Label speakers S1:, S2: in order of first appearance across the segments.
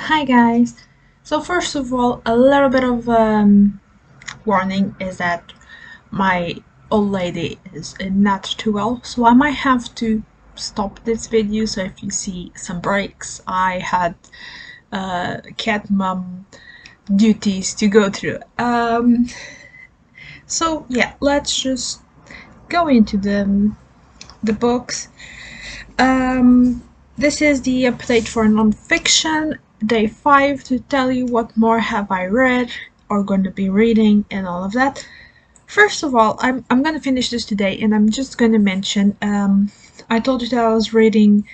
S1: Hi guys. So first of all, a little bit of warning is that my old lady is not too well, so I might have to stop this video. So if you see some breaks, I had cat mom duties to go through. So yeah, let's just go into the books. This is the update for nonfiction, day 5, to tell you what more have I read or going to be reading and all of that. First of all, I'm going to finish this today, and I'm just going to mention, I told you that I was reading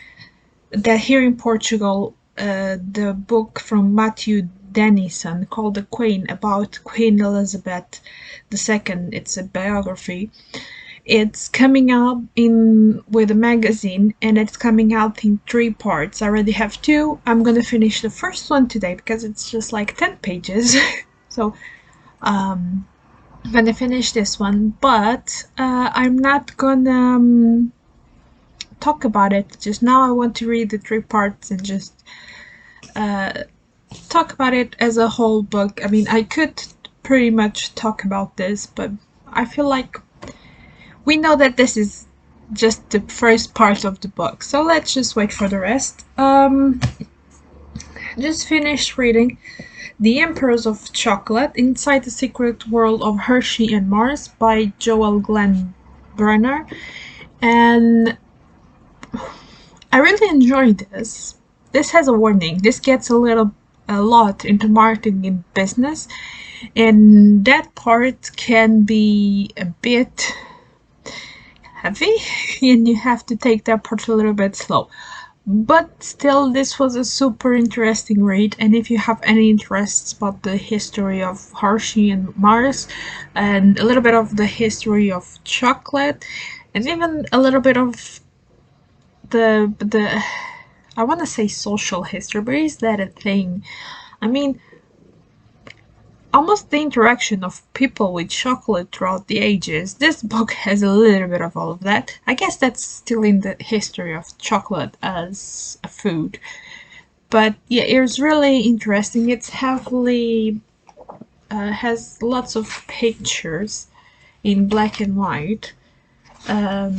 S1: that here in Portugal, the book from Matthew Dennison called The Queen, about Queen Elizabeth II. It's a biography. It's coming out in with a magazine, and it's coming out in 3 parts. I already have 2. I'm gonna finish the first one today because it's just like 10 pages. So I'm gonna finish this one, but I'm not gonna talk about it just now. I want to read the 3 parts and just talk about it as a whole book. I mean, I could pretty much talk about this, but I feel like we know that this is just the first part of the book, so let's just wait for the rest. Just finished reading The Emperors of Chocolate: Inside the Secret World of Hershey and Mars by Joel Glenn Brunner, and I really enjoyed this. This has a warning. This gets a lot into marketing and business, and that part can be a bit heavy and you have to take that part a little bit slow. But still, this was a super interesting read, and if you have any interests about the history of Hershey and Mars, and a little bit of the history of chocolate, and even a little bit of the I want to say social history, but is that a thing? I mean, almost the interaction of people with chocolate throughout the ages. This book has a little bit of all of that. I guess that's still in the history of chocolate as a food. But yeah, it's really interesting. It's heavily has lots of pictures in black and white, and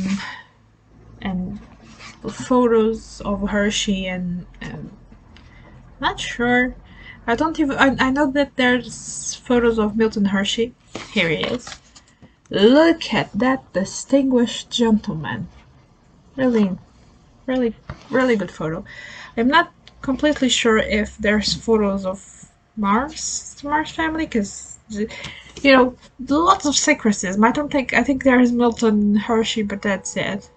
S1: photos of Hershey and not sure. I don't even. I know that there's photos of Milton Hershey. Here he is. Look at that distinguished gentleman. Really, really, really good photo. I'm not completely sure if there's photos of the Mars family, because lots of secrecies. I think there's Milton Hershey, but that's it.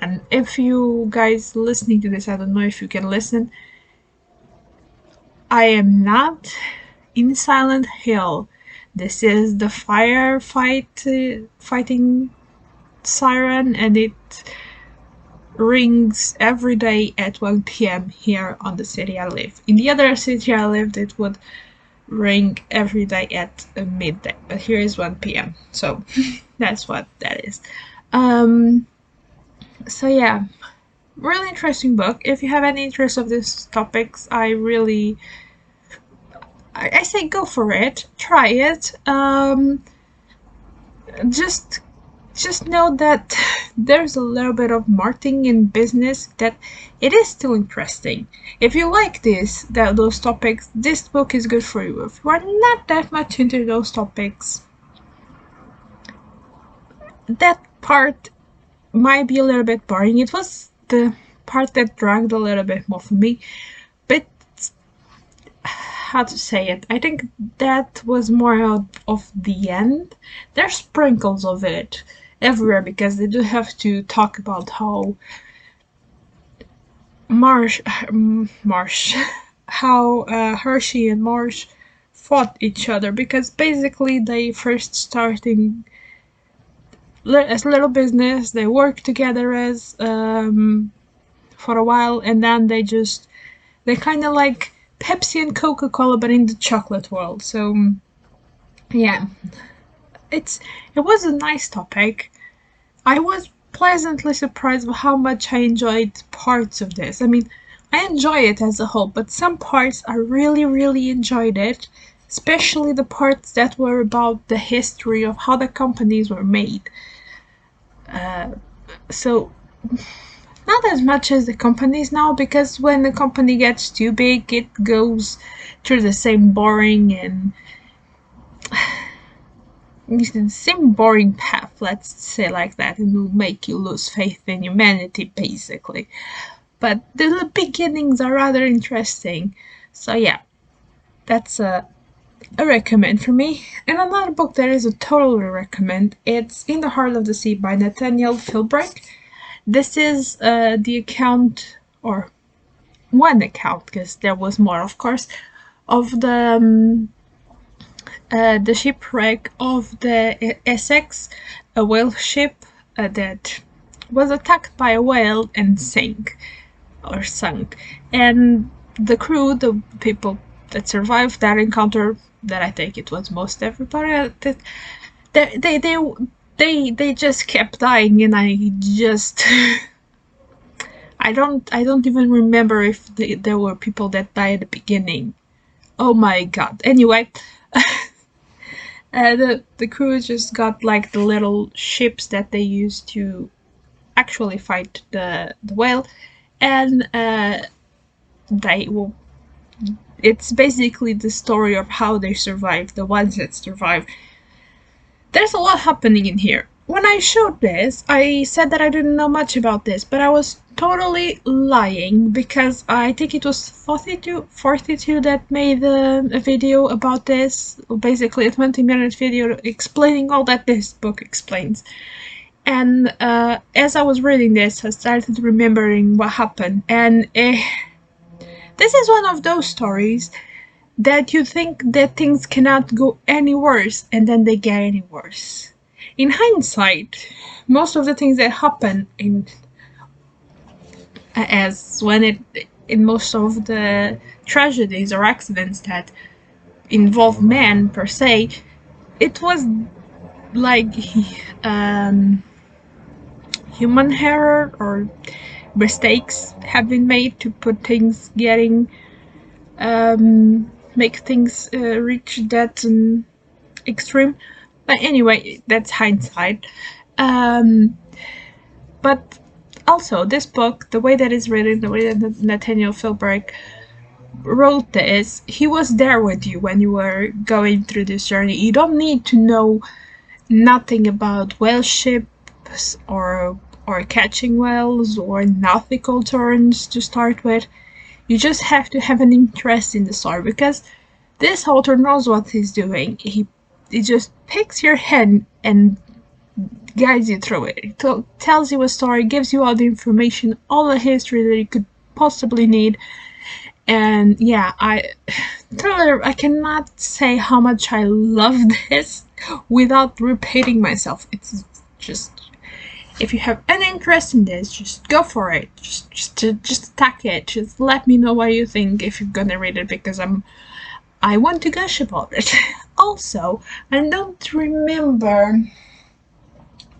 S1: And if you guys listening to this, I don't know if you can listen. I am not in Silent Hill. This is the fighting siren, and it rings every day at 1 p.m. here on the city I live. In the other city I lived, it would ring every day at midday, but here is 1 p.m. So that's what that is. So yeah, really interesting book. If you have any interest of these topics, I say go for it, try it. Just know that there's a little bit of marketing in business, that it is still interesting. If you like those topics, this book is good for you. If you are not that much into those topics, that part might be a little bit boring. It was the part that dragged a little bit more for me, but how to say it, I think that was more of the end. There's sprinkles of it everywhere, because they do have to talk about how Hershey and Marsh fought each other, because basically they first starting as little business, they worked together as for a while, and then they kind of like Pepsi and Coca-Cola, but in the chocolate world. So yeah, it was a nice topic. I was pleasantly surprised with how much I enjoyed parts of this. I mean, I enjoy it as a whole, but some parts I really enjoyed it, especially the parts that were about the history of how the companies were made. So not as much as the companies now, because when the company gets too big, it goes through the same boring and the same boring path, let's say like that, and will make you lose faith in humanity, basically. But the beginnings are rather interesting. So yeah, that's a recommend for me. And another book that is a totally recommend. It's In the Heart of the Sea by Nathaniel Philbrick. This is the account, or one account, because there was more, of course, of the shipwreck of the Essex, a whale ship that was attacked by a whale and sank. And the crew, the people that survived that encounter, that I think it was most everybody, they just kept dying, and I just I don't even remember if there were people that died at the beginning. Oh my god. Anyway, the crew just got like the little ships that they used to actually fight the whale, and they will. It's basically the story of how they survived, the ones that survived. There's a lot happening in here. When I showed this, I said that I didn't know much about this, but I was totally lying, because I think it was 42 that made a video about this, basically a 20-minute video explaining all that this book explains. And as I was reading this, I started remembering what happened, and this is one of those stories that you think that things cannot go any worse, and then they get any worse. In hindsight, most of the things that happen in most of the tragedies or accidents that involve men per se, it was like human error or mistakes have been made to put things make things reach that extreme. But anyway, that's hindsight. But also, this book, the way that it's written, the way that Nathaniel Philbrick wrote this, he was there with you when you were going through this journey. You don't need to know nothing about whale ships or catching whales or nautical terms to start with. You just have to have an interest in the story, because this author knows what he's doing. He just picks your head and guides you through it. He tells you a story, gives you all the information, all the history that you could possibly need. And yeah, I cannot say how much I love this without repeating myself. It's just, if you have any interest in this, just go for it. Just attack it. Just let me know what you think if you're gonna read it, because I want to gush about it. Also, I don't remember.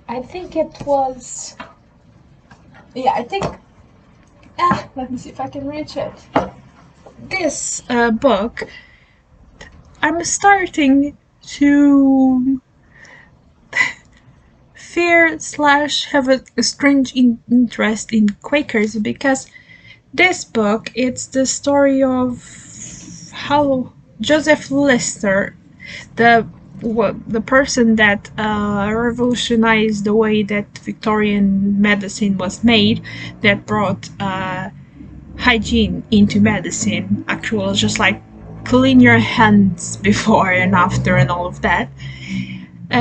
S1: I think it was. Yeah, I think. Let me see if I can reach it. This book, I'm starting to fear / have a strange interest in Quakers, because this book, it's the story of how Joseph Lister, the person that revolutionized the way that Victorian medicine was made, that brought hygiene into medicine, actual, just like clean your hands before and after and all of that.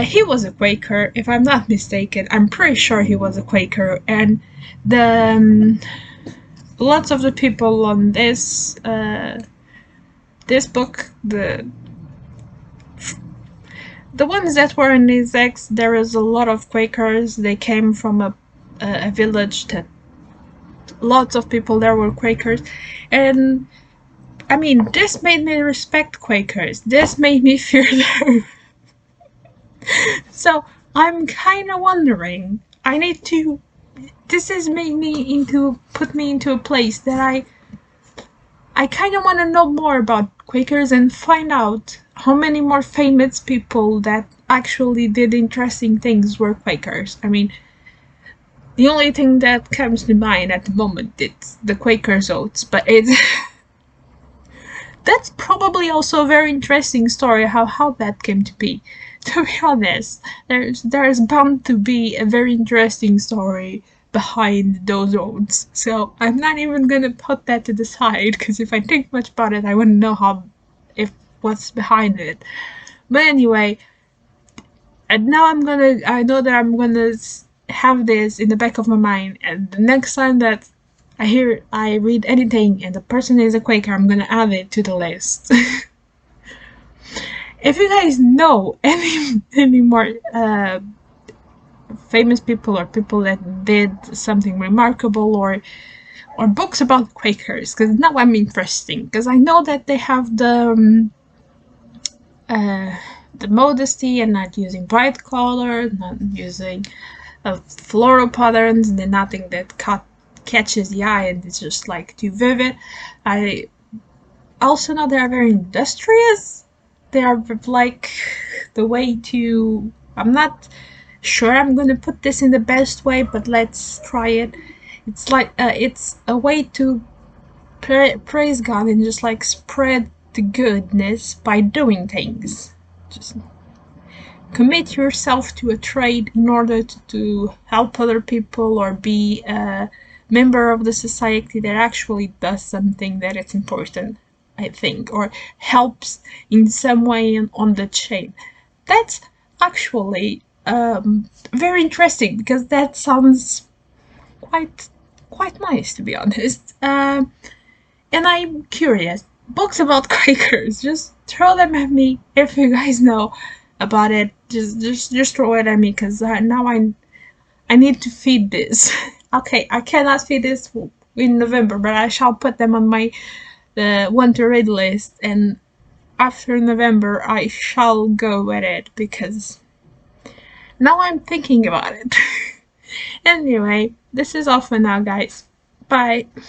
S1: He was a Quaker, if I'm not mistaken. I'm pretty sure he was a Quaker, and the lots of the people on this book, the ones that were in his ex, there is a lot of Quakers. They came from a village that lots of people there were Quakers, and I mean, this made me respect Quakers. This made me fear them. So I'm kind of wondering. This has made me put me into a place that I kind of want to know more about Quakers and find out how many more famous people that actually did interesting things were Quakers. I mean, the only thing that comes to mind at the moment is the Quakers oats, but it's that's probably also a very interesting story how that came to be. To be honest, there's bound to be a very interesting story behind those oats. So I'm not even gonna put that to the side because if I think much about it, I wouldn't know how if what's behind it. But anyway, and now I know that I'm gonna have this in the back of my mind, and the next time that I read anything and the person is a Quaker, I'm gonna add it to the list. If you guys know any more famous people or people that did something remarkable or books about Quakers, because now I'm interesting, because I know that they have uh, the modesty and not using bright colors, not using floral patterns, and nothing that catches the eye and it's just like too vivid. I also know they are very industrious. They are like the way to. I'm not sure I'm gonna put this in the best way, but let's try it. It's like it's a way to praise God and just like spread the goodness by doing things. Just commit yourself to a trade in order to help other people or be a member of the society that actually does something that is important, I think, or helps in some way on the chain. That's actually very interesting because that sounds quite quite nice, to be honest. And I'm curious. Books about Quakers, just throw them at me if you guys know about it. Just throw it at me because now I need to feed this. Okay, I cannot feed this in November, but I shall put them on my want to read list, and after November I shall go with it because now I'm thinking about it. Anyway, this is all for now, guys. Bye.